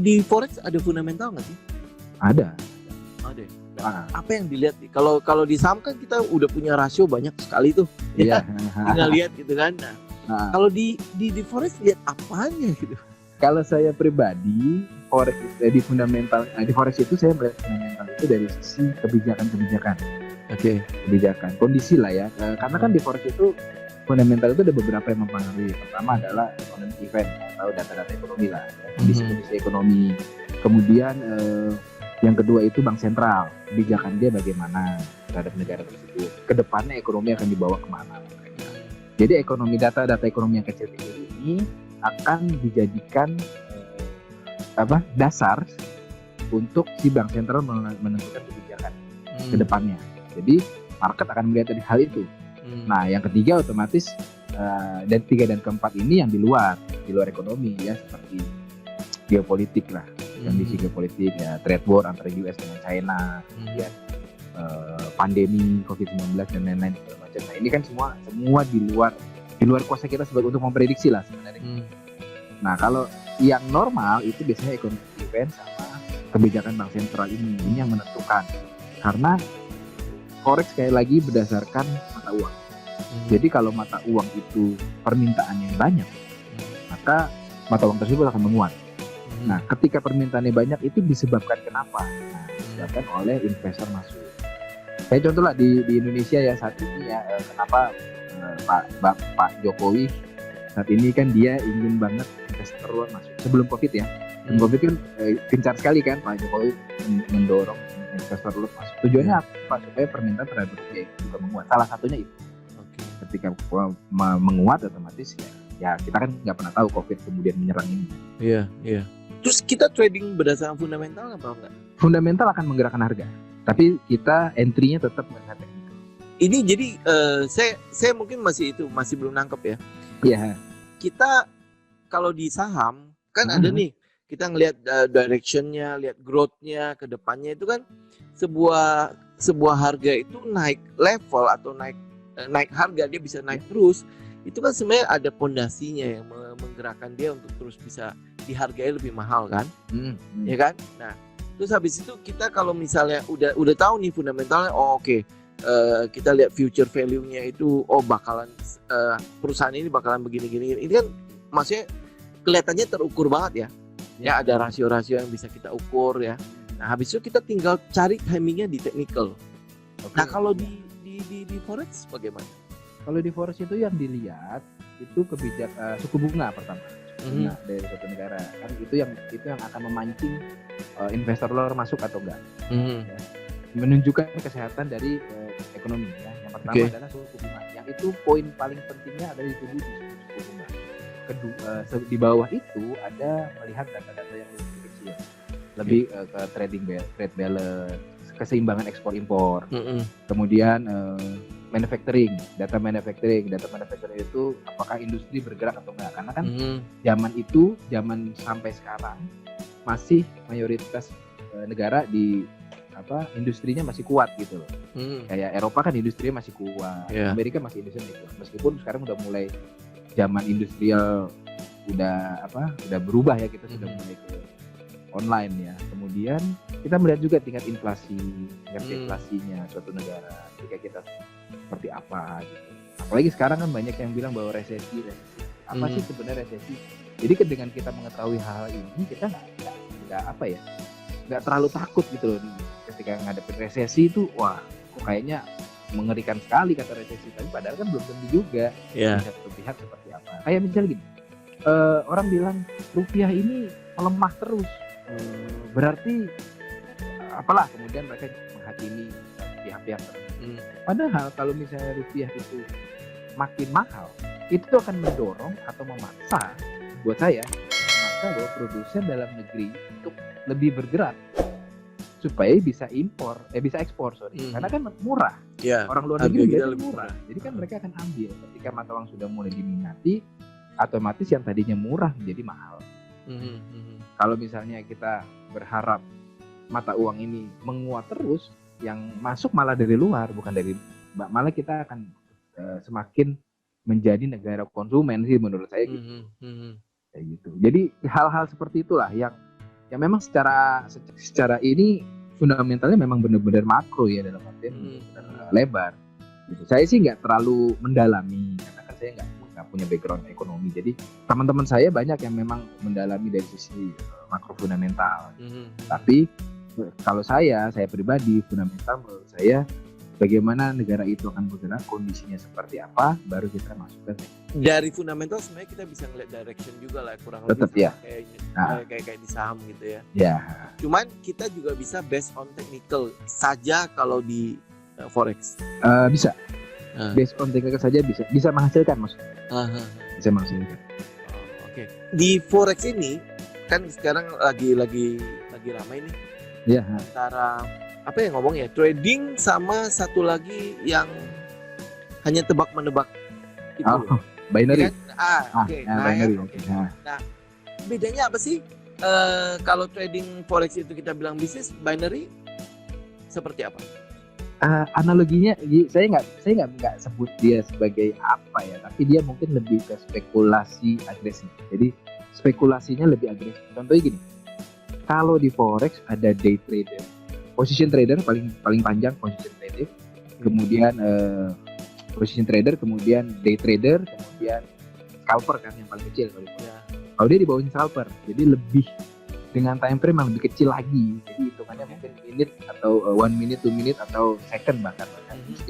di forex ada fundamental nggak sih? Ada. Ada. Nah, apa yang dilihat nih? Kalau di saham kan kita udah punya rasio banyak sekali tuh. Iya. Tinggal lihat gitu kan. Nah, kalau di forex lihat apanya gitu? Kalau saya pribadi, forex di fundamental, di forex itu saya melihat fundamental itu dari sisi kebijakan. Oke. Kebijakan, kondisi lah ya. Karena kan di forex itu fundamental itu ada beberapa yang mempengaruhi. Pertama adalah economic event atau data-data ekonomi lah, kondisi ekonomi. Kemudian yang kedua itu bank sentral, kebijakan dia bagaimana terhadap negara tersebut. Kedepannya ekonomi akan dibawa kemana. Jadi data-data ekonomi yang kecil-kecil ini akan dijadikan dasar untuk si bank sentral menentukan kebijakan ke depannya. Jadi market akan melihat dari hal itu. Nah, yang ketiga otomatis dan tiga dan keempat ini yang di luar ekonomi ya, seperti geopolitik lah, kondisi geopolitik ya, trade war antara US dengan China, ya, pandemi COVID-19 dan lain-lain segala macam. Nah, ini kan semua di luar kuasa kita untuk memprediksi lah sebenarnya. Nah, kalau yang normal itu biasanya economic event sama kebijakan bank sentral ini yang menentukan. Karena forex sekali lagi berdasarkan mata uang. Jadi kalau mata uang itu permintaannya banyak, maka mata uang tersebut akan menguat. Nah, ketika permintaannya banyak itu disebabkan kenapa? Nah, disebabkan oleh investor masuk. Kayak contoh lah di Indonesia ya saat ini ya, kenapa Pak Jokowi saat ini kan dia ingin banget investor luar masuk. Sebelum COVID ya, COVID kan gencar sekali kan Pak Jokowi mendorong investor luar masuk. Tujuannya apa? Supaya permintaan terhadap rupiah itu juga menguat. Salah satunya itu. Ketika menguat otomatis ya kita kan nggak pernah tahu COVID kemudian menyerang ini. Iya. Terus kita trading berdasarkan fundamental apa enggak? Fundamental akan menggerakkan harga, tapi kita entry-nya tetap melihat teknikal. Ini jadi saya mungkin masih belum nangkep ya. Iya. Kita kalau di saham kan ada nih, kita ngelihat direction-nya, lihat growth-nya ke depannya itu kan sebuah harga itu naik level atau naik harga, dia bisa naik terus. Itu kan sebenarnya ada pondasinya yang menggerakkan dia untuk terus bisa dihargai lebih mahal kan, ya kan? Nah, terus habis itu kita kalau misalnya udah tahu nih fundamentalnya, kita lihat future value-nya itu, bakalan perusahaan ini bakalan begini. Ini kan maksudnya kelihatannya terukur banget ya. Ya ada rasio-rasio yang bisa kita ukur ya. Nah, habis itu kita tinggal cari timingnya di technical. Nah, kalau di forex bagaimana? Kalau di forex itu yang dilihat itu kebijakan suku bunga pertama, bunga dari suatu negara kan itu yang akan memancing investor luar masuk atau enggak, ya. Menunjukkan kesehatan dari ekonomi ya. Yang pertama adalah suku bunga, yang itu poin paling pentingnya ada di suku bunga. Kedua, di bawah itu ada melihat data-data yang lebih kecil, lebih ke trade balance, keseimbangan ekspor impor, kemudian data manufacturing itu apakah industri bergerak atau enggak, karena kan zaman sampai sekarang masih mayoritas negara di industrinya masih kuat gitu loh. Kayak Eropa kan industrinya masih kuat, Amerika masih industrinya kuat, meskipun sekarang udah mulai zaman industrial udah berubah ya, kita sudah mulai ke online ya. Kemudian kita melihat juga tingkat inflasinya suatu negara, jika kita seperti apa gitu. Apalagi sekarang kan banyak yang bilang bahwa resesi. Apa sih sebenarnya resesi? Jadi dengan kita mengetahui hal ini, kita nggak terlalu takut gitu loh ketika ngadepin resesi itu. Wah, kok kayaknya mengerikan sekali kata resesi, tapi padahal kan belum tentu juga. Bisa terlihat seperti apa. Kayak misalnya gini, orang bilang rupiah ini melemah terus, berarti apalah, kemudian mereka menghakimi pihak-pihak tertentu. Padahal kalau misalnya rupiah itu makin mahal, itu akan mendorong atau memaksa bahwa produsen dalam negeri untuk lebih bergerak supaya bisa ekspor, karena kan murah. Orang luar negeri lebih murah. Jadi kan mereka akan ambil. Ketika mata uang sudah mulai diminati, otomatis yang tadinya murah menjadi mahal. Kalau misalnya kita berharap mata uang ini menguat terus, yang masuk malah dari luar, bukan dari, malah kita akan semakin menjadi negara konsumen sih menurut saya gitu. Kayak gitu. Jadi hal-hal seperti itulah yang yang memang secara ini fundamentalnya memang benar-benar makro ya, dalam artian lebar. Gitu. Saya sih nggak terlalu mendalami karena kan saya nggak punya background ekonomi. Jadi teman-teman saya banyak yang memang mendalami dari sisi makro fundamental. Tapi kalau saya pribadi, fundamental menurut saya bagaimana negara itu akan bergerak, kondisinya seperti apa, baru kita masukkan. Dari fundamental sebenarnya kita bisa ngeliat direction juga lah, kurang tetap lebih ya. Kayak di saham gitu ya. Ya. Cuman kita juga bisa based on technical saja kalau di forex. Bisa. Based on technical saja bisa menghasilkan maksudnya. Bisa menghasilkan. Oke. Di forex ini kan sekarang lagi ramai nih. Ya. Antara apa ya ngomongnya, trading sama satu lagi yang hanya tebak menebak itu. Binary. Oke. Binary. Nah, bedanya apa sih? Kalau trading forex itu kita bilang bisnis, binary seperti apa? Analoginya saya nggak sebut dia sebagai apa ya, tapi dia mungkin lebih ke spekulasi agresif. Jadi spekulasinya lebih agresif. Contohnya gini, kalau di forex ada day trader, position trader paling panjang position trader, kemudian position trader, kemudian day trader, kemudian scalper kan yang paling kecil kalau dia di bawahnya scalper, jadi lebih dengan time frame yang lebih kecil lagi, jadi hitungannya mungkin minute atau 1 minute, 2 minute atau second bahkan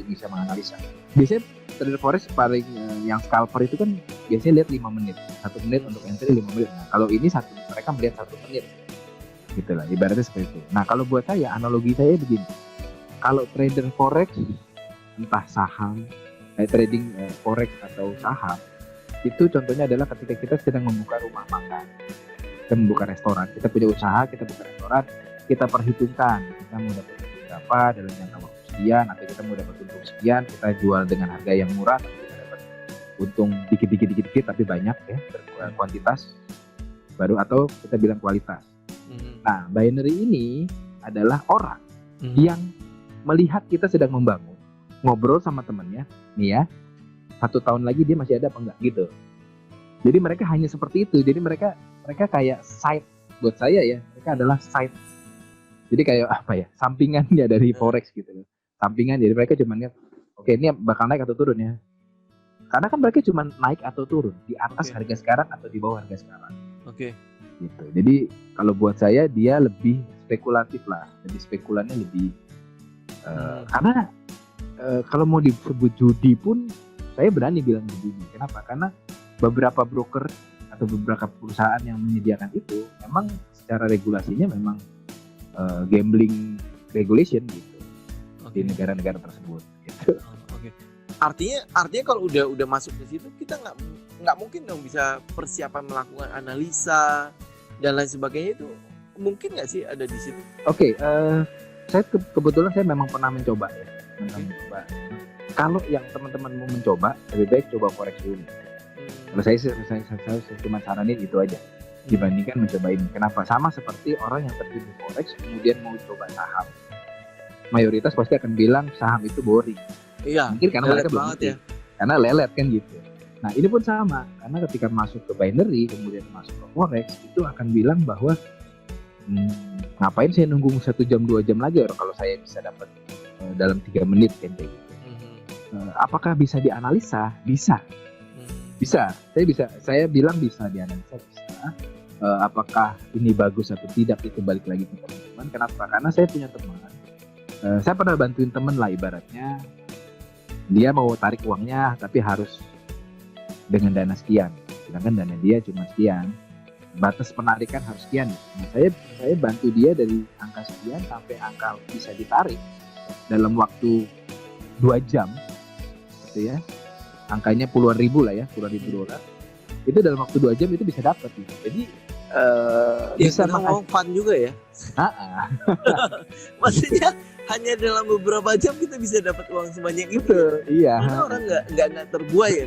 bisa menganalisa. Biasanya trader forex paling yang scalper itu kan biasanya lihat 5 menit, 1 menit untuk entry, 5 menit. Nah, kalau ini mereka melihat 1 menit. Gitu lah, ibaratnya seperti itu. Nah, kalau buat saya, analogi saya begini. Kalau trader forex, entah saham, trading forex atau saham, itu contohnya adalah ketika kita sedang membuka rumah makan, kita membuka restoran, kita punya usaha, kita buka restoran, kita perhitungkan kita mau dapat berapa dalam jangka waktu sekian, atau kita mau dapat untung sekian, kita jual dengan harga yang murah, tapi kita dapat untung dikit tapi banyak ya, berkuantitas baru, atau kita bilang kualitas. Nah, binary ini adalah orang yang melihat kita sedang membangun, ngobrol sama temannya, nih ya, 1 tahun lagi dia masih ada apa enggak gitu. Jadi mereka hanya seperti itu. Jadi mereka kayak side, buat saya ya, mereka adalah side. Jadi kayak apa ya, sampingannya dari forex gitu. Sampingan, jadi mereka cuma lihat, oke, ini bakal naik atau turun ya. Karena kan mereka cuma naik atau turun di atas harga sekarang atau di bawah harga sekarang. Gitu. Jadi kalau buat saya dia lebih spekulatif lah, lebih spekulannya lebih karena kalau mau disebut judi pun saya berani bilang judi. Kenapa? Karena beberapa broker atau beberapa perusahaan yang menyediakan itu memang secara regulasinya memang gambling regulation gitu di negara-negara tersebut. Gitu. Artinya kalau udah masuk ke situ kita nggak mungkin dong bisa persiapan melakukan analisa dan lain sebagainya, itu mungkin nggak sih ada di situ? Saya kebetulan saya memang pernah mencoba ya. Kalau yang teman-teman mau mencoba, lebih baik coba forex dulu. Kalau saya cuma saranin itu aja dibandingkan mencoba ini. Kenapa? Sama seperti orang yang terjun di forex kemudian mau coba saham. Mayoritas pasti akan bilang saham itu boring. Iya. Mungkin karena mereka belum ngerti. Karena lelet kan gitu. Nah, ini pun sama, karena ketika masuk ke binary kemudian masuk ke forex itu akan bilang bahwa ngapain saya nunggu 1 jam 2 jam lagi kalau saya bisa dapat dalam 3 menit kan kayak gitu. Apakah bisa dianalisa? Bisa. Saya bilang bisa dianalisa, bisa. Apakah ini bagus atau tidak itu balik lagi ke teman-teman. Kenapa? Karena saya punya teman. Saya pernah bantuin teman lah, ibaratnya dia mau tarik uangnya tapi harus dengan dana sekian, sedangkan dana dia cuma sekian, batas penarikan harus sekian. Nah, saya bantu dia dari angka sekian sampai angka bisa ditarik dalam waktu 2 jam gitu ya, angkanya puluhan ribu lah ya, puluhan ribu dolar, itu dalam waktu 2 jam itu bisa dapat gitu. Jadi bisa mau fun juga ya. Maksudnya hanya dalam beberapa jam kita bisa dapat uang sebanyak itu. Iya. Karena orang nggak terbuai ya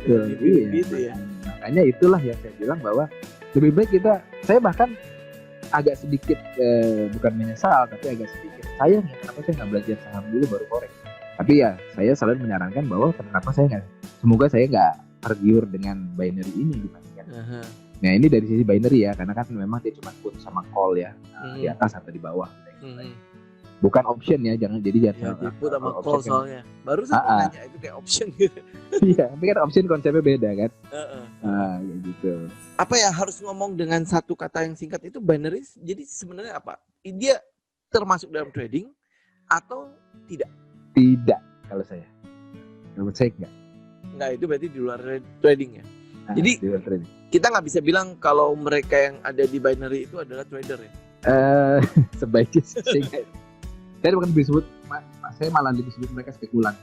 gitu ya. Makanya itulah yang saya bilang bahwa lebih baik saya bahkan agak sedikit bukan menyesal tapi agak sedikit sayang ya, kenapa saya nggak belajar saham dulu baru forex. Tapi ya saya selalu menyarankan bahwa kenapa semoga saya nggak tergiur dengan binary ini dibandingkan Nah ini dari sisi binary ya, karena kan memang dia cuma put sama call ya, di atas atau di bawah. Bukan option ya, jangan ya, put sama call soalnya. Baru saya nanya itu kayak option gitu. Iya, tapi kan option konsepnya beda kan. Kayak gitu. Apa ya, harus ngomong dengan satu kata yang singkat itu binary. Jadi sebenarnya apa? Dia termasuk dalam trading atau tidak? Tidak, kalau saya. Menurut saya enggak. Enggak, itu berarti di luar trading ya. Jadi di luar trading. Kita nggak bisa bilang kalau mereka yang ada di binary itu adalah trader ya. Sebaiknya sih. Saya bukan disebut, saya malah disebut mereka spekulan.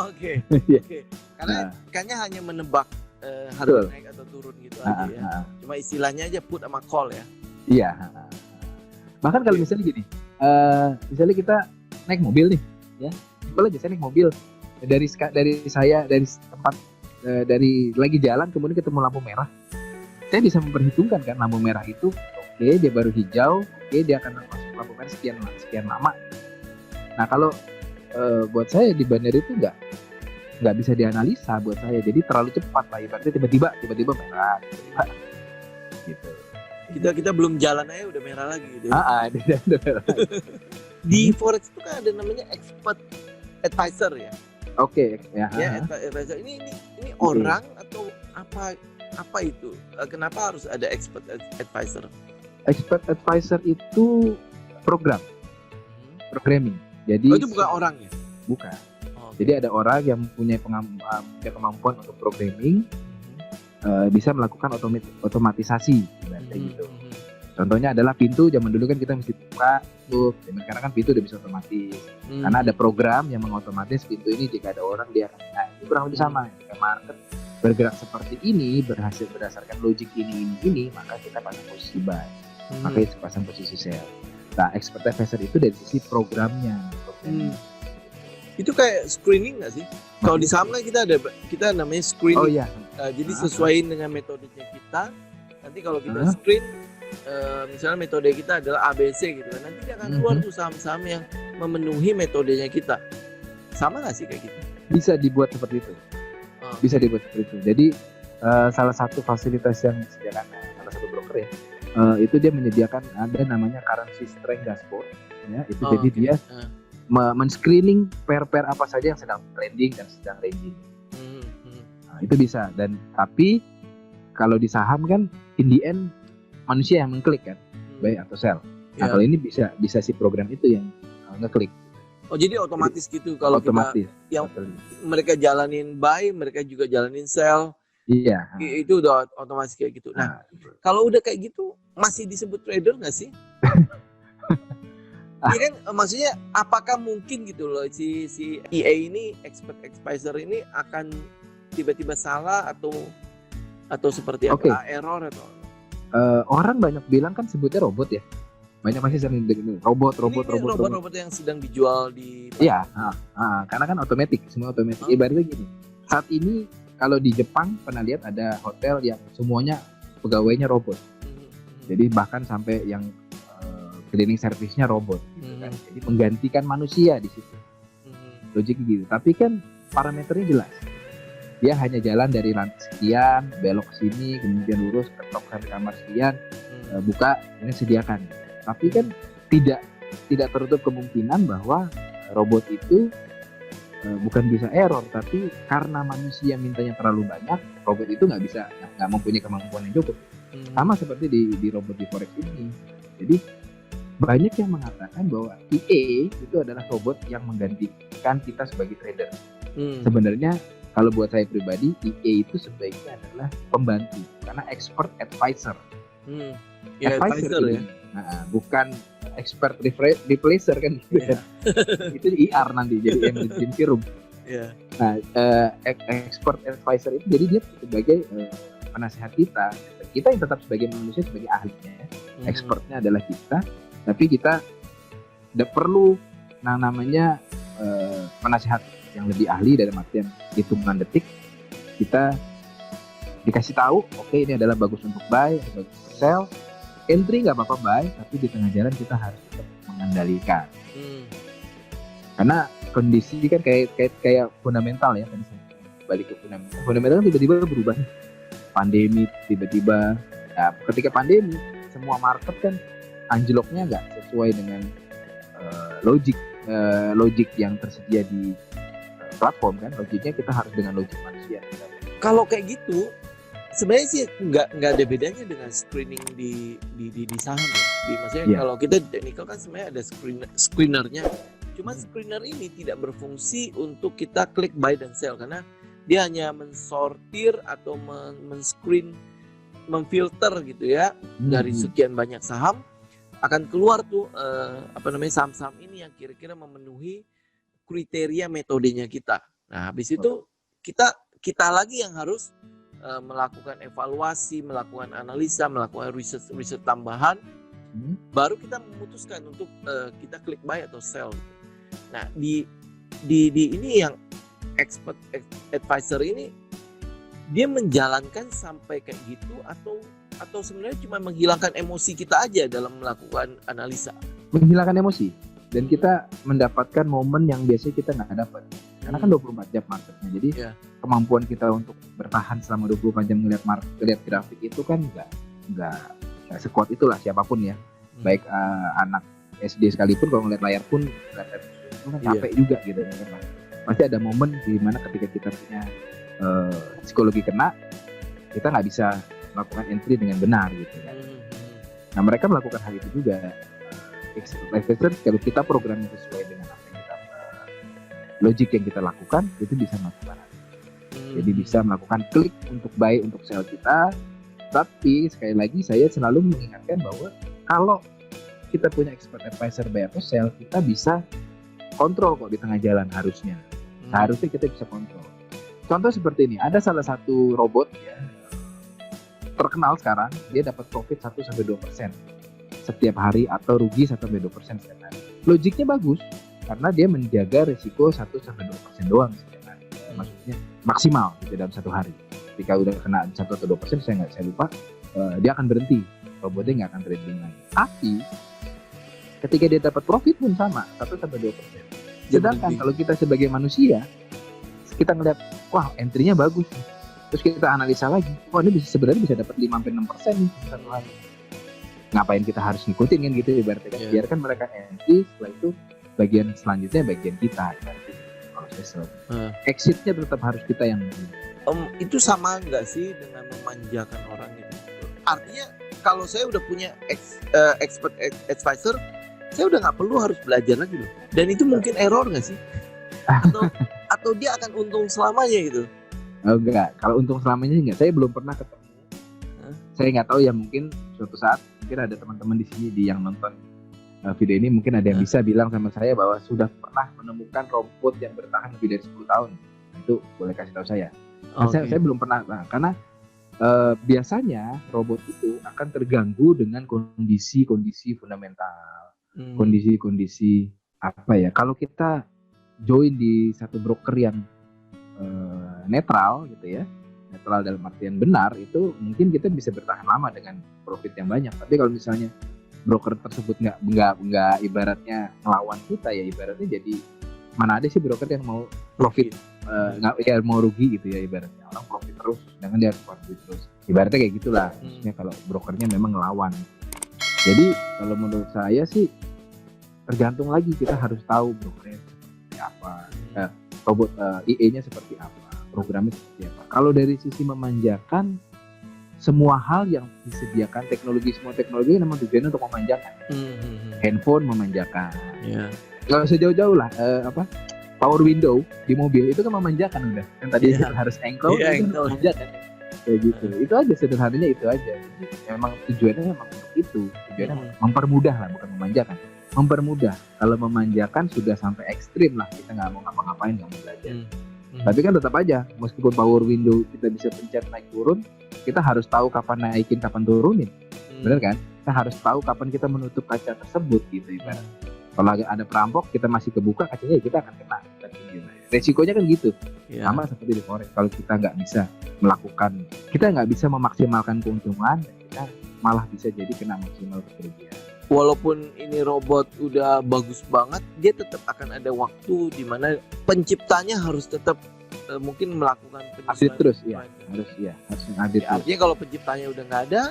Oke. Karena kayaknya hanya menebak harga naik atau turun gitu aja ya. Cuma istilahnya aja put sama call ya. Iya. Bahkan kalau misalnya gini, misalnya kita naik mobil nih, ya, simpel aja, saya naik mobil dari tempat dari lagi jalan kemudian ketemu lampu merah, saya bisa memperhitungkan kan lampu merah itu, oke, dia baru hijau, oke, dia akan masuk lampu merah sekian lama. Nah kalau buat saya di binary itu nggak bisa dianalisa buat saya, jadi terlalu cepat lah, ibaratnya tiba-tiba merah gitu. Kita belum jalan aja udah merah lagi gitu. Udah merah. Di forex itu kan ada namanya expert advisor ya. Oke, ya. Advisor ini orang atau apa itu? Kenapa harus ada expert advisor? Expert advisor itu programming. Jadi itu bukan orang ya? Bukan. Jadi ada orang yang punya kemampuan untuk programming, bisa melakukan otomatisasi gitu. Contohnya adalah pintu, zaman dulu kan kita mesti buka tuh, sekarang kan pintu udah bisa otomatis. Karena ada program yang mengotomatis pintu ini jika ada orang dia akan. Nah, itu kurang lebih sama. Jika market bergerak seperti ini, berhasil berdasarkan logik ini, maka kita pasang posisi buy. Maka kita pasang posisi sell. Nah, expert advisor itu dari sisi programnya. Itu kayak screening nggak sih? Kalau di saham kan kita namanya screening. Oh iya. Jadi sesuaiin dengan metodenya kita. Nanti kalau kita screen, misalnya metode kita adalah ABC gitu kan, nanti dia akan keluar tuh saham-saham yang memenuhi metodenya kita. Sama nggak sih kayak gitu? Bisa dibuat seperti itu. Bisa dibuat seperti itu. Jadi salah satu fasilitas yang disediakan salah satu broker ya, itu dia menyediakan ada namanya currency strength dashboard. Ya, itu jadi dia men-screening pair-pair apa saja yang sedang trending dan sedang ranging. Nah, itu bisa. Dan tapi kalau di saham kan in the end manusia yang mengklik kan, buy atau sell. Nah, kalau ini bisa si program itu yang ngeklik. Oh, jadi otomatis gitu kalau otomatis. Mereka jalanin buy, mereka juga jalanin sell. Iya. Itu udah otomatis kayak gitu. Nah, kalau udah kayak gitu masih disebut trader nggak sih? Iya kan, maksudnya apakah mungkin gitu loh si EA ini, expert advisor ini akan tiba-tiba salah atau seperti apa, error atau orang banyak bilang kan sebutnya robot ya, banyak masih sering dengar robot yang sedang dijual di karena kan semua otomatis. Ibaratnya gini, saat ini kalau di Jepang pernah lihat ada hotel yang semuanya pegawainya robot, jadi bahkan sampai yang cleaning service-nya robot gitu kan. Jadi menggantikan manusia di situ. Logik gitu. Tapi kan parameternya jelas. Dia hanya jalan dari lantai sekian, belok ke sini, kemudian lurus ketok sampai kamar sekian, buka, ini sediakan. Tapi kan tidak tertutup kemungkinan bahwa robot itu bukan bisa error, tapi karena manusia mintanya terlalu banyak, robot itu nggak mempunyai kemampuan yang cukup. Sama seperti di robot di forex ini. Jadi banyak yang mengatakan bahwa EA itu adalah robot yang menggantikan kita sebagai trader. Sebenarnya kalau buat saya pribadi, EA itu sebaiknya adalah pembantu, karena expert advisor. Advisor ya. Bukan expert replacer kan gitu kan. Itu IR nanti jadi emergency room. Nah, expert advisor itu jadi dia sebagai penasehat kita yang tetap sebagai manusia, sebagai ahlinya. Expertnya adalah kita. Tapi kita tidak perlu namanya penasehat yang lebih ahli dalam artian hitungan detik. Kita dikasih tahu, oke, ini adalah bagus untuk buy, bagus untuk sell. Entry nggak apa-apa buy, tapi di tengah jalan kita harus tetap mengendalikan. Karena kondisi kan kayak fundamental ya, tadi saya balik ke fundamental. Fundamental kan tiba-tiba berubah. pandemi tiba-tiba. Nah, ketika pandemi semua market kan anjloknya nggak sesuai dengan logik yang tersedia di platform kan. Logiknya kita harus dengan logik manusia. Kalau kayak gitu sebenarnya sih nggak ada bedanya dengan screening di saham ya. Maksudnya kalau kita di technical kan sebenarnya ada screenernya. Cuma screener ini tidak berfungsi untuk kita klik buy dan sell karena dia hanya mensortir atau men-screen, memfilter gitu ya dari sekian banyak saham akan keluar tuh saham-saham ini yang kira-kira memenuhi kriteria metodenya kita. Nah, habis itu kita lagi yang harus melakukan evaluasi, melakukan analisa, melakukan riset tambahan, baru kita memutuskan untuk kita klik buy atau sell. Nah, di ini yang expert advisor ini dia menjalankan sampai kayak gitu atau sebenarnya cuma menghilangkan emosi kita aja dalam melakukan analisa. Menghilangkan emosi dan kita mendapatkan momen yang biasanya kita nggak dapat. Karena kan 24 jam marketnya. Jadi kemampuan kita untuk bertahan selama 24 jam ngelihat grafik itu kan nggak sekuat itulah siapapun ya. Baik anak SD sekalipun kalau ngelihat layar pun itu kan capek juga gitu kan. Pasti ada momen di mana ketika kita punya psikologi kena, kita nggak bisa melakukan entry dengan benar gitu kan. Nah, mereka melakukan hal itu juga. Kalau kita programnya sesuai dengan apa yang kita logik yang kita lakukan, itu bisa melakukan. Jadi bisa melakukan klik untuk buy, untuk sell kita. Tapi sekali lagi saya selalu mengingatkan bahwa kalau kita punya expert advisor buy atau sell, kita bisa kontrol kok di tengah jalan harusnya. Seharusnya kita bisa kontrol. Contoh seperti ini, ada salah satu robot ya, terkenal sekarang, dia dapat profit 1-2% setiap hari atau rugi 1-2% setiap hari. Logiknya bagus karena dia menjaga risiko 1-2% doang setiap hari. Maksudnya maksimal gitu dalam satu hari. Ketika udah kena 1-2%, saya lupa, dia akan berhenti. Robotnya nggak akan trading lagi. Tapi ketika dia dapat profit pun sama 1-2%. Sedangkan kalau kita sebagai manusia, kita ngeliat, wah entry-nya bagus nih. Terus kita analisa lagi, wah ini sebenarnya bisa dapat 5-6% nih satu hari. Ngapain kita harus ngikutin kan gitu ibaratnya kan. Biarkan mereka entry, setelah itu bagian selanjutnya bagian kita. Kalau saya exit-nya tetap harus kita yang itu sama nggak sih dengan memanjakan orang gitu? Artinya kalau saya udah punya expert advisor, saya udah nggak perlu harus belajar lagi loh. Dan itu mungkin error nggak sih? Atau dia akan untung selamanya gitu? Oh enggak, kalau untung selamanya enggak. Saya belum pernah ketemu. Saya nggak tahu ya, mungkin suatu saat mungkin ada teman-teman di sini yang nonton video ini mungkin ada yang bisa bilang sama saya bahwa sudah pernah menemukan robot yang bertahan lebih dari 10 tahun. Itu boleh kasih tahu saya. Saya belum pernah, karena biasanya robot itu akan terganggu dengan kondisi-kondisi fundamental, kondisi-kondisi apa ya? Kalau kita join di satu broker yang netral gitu ya, netral dalam artian benar, itu mungkin kita bisa bertahan lama dengan profit yang banyak. Tapi kalau misalnya broker tersebut nggak ibaratnya ngelawan kita ya, ibaratnya jadi mana ada sih broker yang mau profit nggak mau rugi gitu ya, ibaratnya orang profit terus sedangkan dia harus profit terus, ibaratnya kayak gitulah. Maksudnya kalau brokernya memang ngelawan. Jadi kalau menurut saya sih tergantung lagi, kita harus tahu brokernya seperti apa, robot IE-nya seperti apa, programnya seperti apa. Kalau dari sisi memanjakan, semua hal yang disediakan semua teknologi memang tujuannya untuk memanjakan. Handphone memanjakan. Nggak usah jauh-jauh lah, power window di mobil itu kan memanjakan udah. Kan tadi harus ankle, memanjakan. Kayak gitu. Itu aja sederhananya, itu aja. Jadi, memang tujuannya memang untuk itu. Tujuannya mempermudah lah, bukan memanjakan. Mempermudah. Kalau memanjakan sudah sampai ekstrim lah, kita nggak mau ngapa-ngapain, nggak mau belajar. Tapi kan tetap aja, meskipun power window kita bisa pencet naik turun, kita harus tahu kapan naikin, kapan turunin. Bener kan? Kita harus tahu kapan kita menutup kaca tersebut gitu ibarat. Kalau ada perampok, kita masih kebuka kacanya, kita akan kena. Resikonya kan gitu. Sama seperti di forex. Kalau kita nggak bisa kita nggak bisa memaksimalkan keuntungan, kita malah bisa jadi kena maksimal kerugian. walaupun ini robot udah bagus banget, dia tetap akan ada waktu di mana penciptanya harus tetap mungkin melakukan Update penyesuaian. terus ya, harus update terus. Artinya kalau penciptanya udah nggak ada,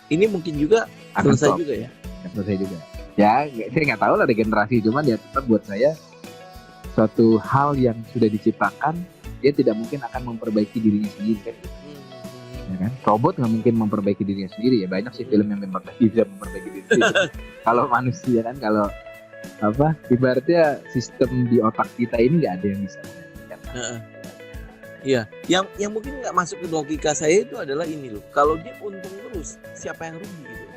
ini mungkin juga Akan selesai stop. juga ya. Selesai juga. Ya, saya nggak tahu lah regenerasi, cuman ya tetap buat saya suatu hal yang sudah diciptakan, dia tidak mungkin akan memperbaiki dirinya sendiri kan. Ya kan? Robot nggak mungkin memperbaiki dirinya sendiri ya, banyak sih film yang bisa memperbaiki diri sendiri. Kalau manusia kan, kalau apa ibaratnya sistem di otak kita ini nggak ada yang bisa memperbaiki. Iya, yang mungkin nggak masuk ke logika saya itu adalah ini loh. Kalau dia untung terus, siapa yang rugi gitu?